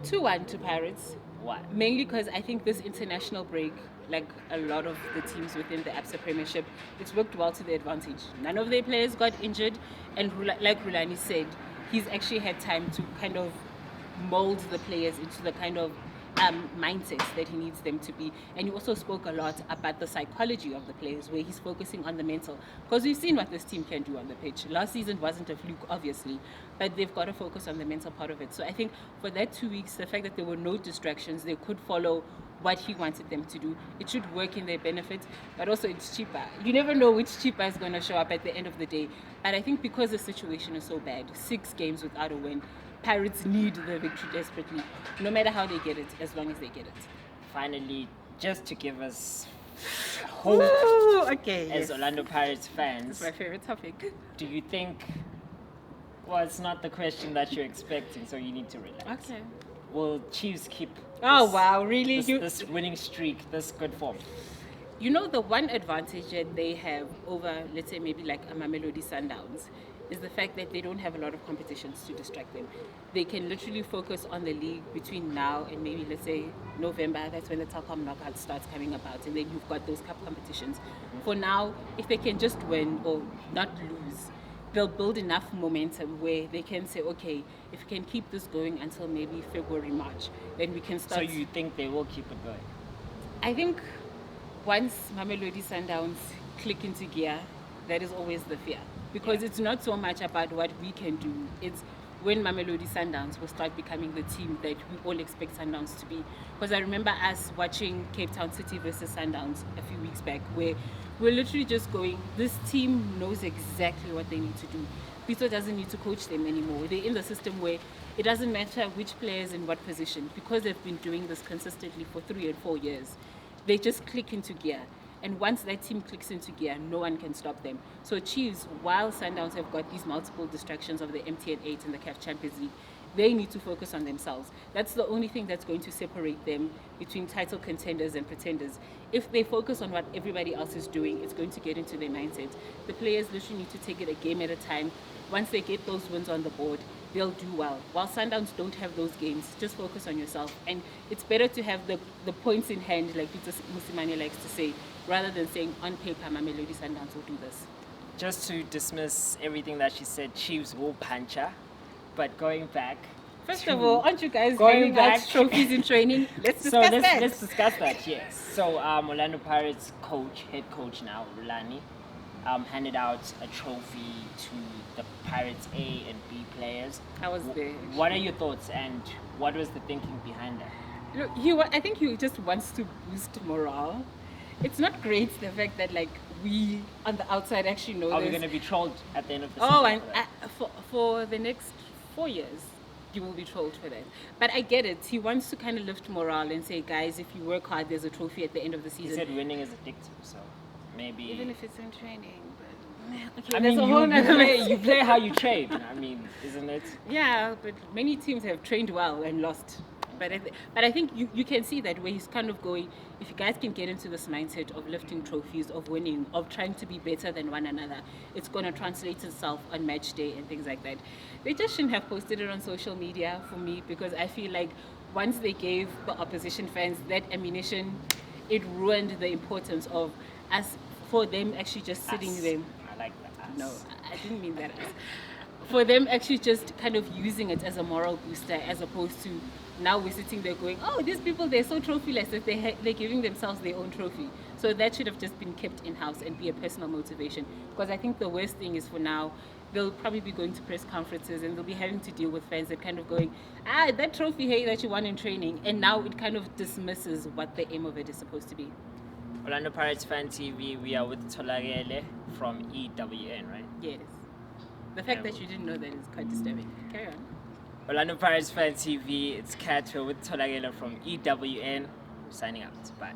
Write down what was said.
2-1 to Pirates. Why? Mainly because I think this international break, like a lot of the teams within the ABSA Premiership, it's worked well to their advantage. None of their players got injured, and like Rulani said, he's actually had time to kind of mold the players into the kind of mindset that he needs them to be. And he also spoke a lot about the psychology of the players, where he's focusing on the mental. Because we've seen what this team can do on the pitch. Last season wasn't a fluke, obviously, but they've got to focus on the mental part of it. So I think for that 2 weeks, the fact that there were no distractions, they could follow what he wanted them to do. It should work in their benefit, but also it's cheaper. You never know which cheaper is going to show up at the end of the day. And I think because the situation is so bad, 6 games without a win, Pirates need the victory desperately, no matter how they get it, as long as they get it. Finally, just to give us hope okay, as Orlando Pirates fans. It's my favorite topic. Do you think, well, it's not the question that you're expecting, so you need to relax. Okay. Will Chiefs keep really? this winning streak, this good form? You know, the one advantage that they have over, let's say, maybe like a Mamelodi Sundowns is the fact that they don't have a lot of competitions to distract them. They can literally focus on the league between now and maybe, let's say, November. That's when the Telkom knockout starts coming about, and then you've got those cup competitions. For now, if they can just win or not lose, they'll build enough momentum where they can say, okay, if we can keep this going until maybe February, March, then we can start. So you think they will keep it going? I think once Mamelodi Sundowns click into gear, that is always the fear. Because it's not so much about what we can do. It's when Mamelodi Sundowns will start becoming the team that we all expect Sundowns to be. Because I remember us watching Cape Town City versus Sundowns a few weeks back, where we're literally just going, this team knows exactly what they need to do. Pito doesn't need to coach them anymore. They're in the system where it doesn't matter which player is in what position, because they've been doing this consistently for 3 and 4 years. They just click into gear. And once that team clicks into gear, no one can stop them. So Chiefs, while Sundowns have got these multiple distractions of the MTN 8 and the CAF Champions League, they need to focus on themselves. That's the only thing that's going to separate them between title contenders and pretenders. If they focus on what everybody else is doing, it's going to get into their mindset. The players literally need to take it a game at a time. Once they get those wins on the board, they'll do well. While Sundowns don't have those games, just focus on yourself. And it's better to have the points in hand, like Peter Musimane likes to say, rather than saying on paper, Mamelodi Sundowns will do this. Just to dismiss everything that she said, Chiefs will punch her. But going back, first of all, aren't you guys handing out trophies in training? Let's discuss that. Let's discuss that, yes. So Orlando Pirates head coach now, Rulani, handed out a trophy to the Pirates A and B players. I was there. What are your thoughts, and what was the thinking behind that? Look, I think he just wants to boost morale. It's not great, the fact that like we on the outside actually know. Are we going to be trolled at the end of the season? Oh, and for the next 4 years, you will be trolled for that. But I get it. He wants to kind of lift morale and say, guys, if you work hard, there's a trophy at the end of the season. He said winning is addictive, so maybe. Even if it's in training. But, okay, I mean, you play how you train. I mean, isn't it? Yeah, but many teams have trained well and lost. But I think you can see that where he's kind of going, if you guys can get into this mindset of lifting trophies, of winning, of trying to be better than one another, it's going to translate itself on match day and things like that. They just shouldn't have posted it on social media for me, because I feel like once they gave the opposition fans that ammunition, it ruined the importance of us, for them actually just sitting there. I like that. No, I didn't mean that as. For them actually just kind of using it as a moral booster, as opposed to now we're sitting there going, oh, these people, they're so trophyless that they're giving themselves their own trophy. So that should have just been kept in-house and be a personal motivation. Because I think the worst thing is, for now, they'll probably be going to press conferences and they'll be having to deal with fans that kind of going, that trophy, hey, that you won in training. And now it kind of dismisses what the aim of it is supposed to be. Orlando Pirates Fan TV, we are with Tholakele from EWN, right? Yes. The fact that you didn't know that is quite disturbing. Carry on. Orlando Pirates Fan TV, it's Kat. We're with Tholakele from EWN. Signing out. Bye.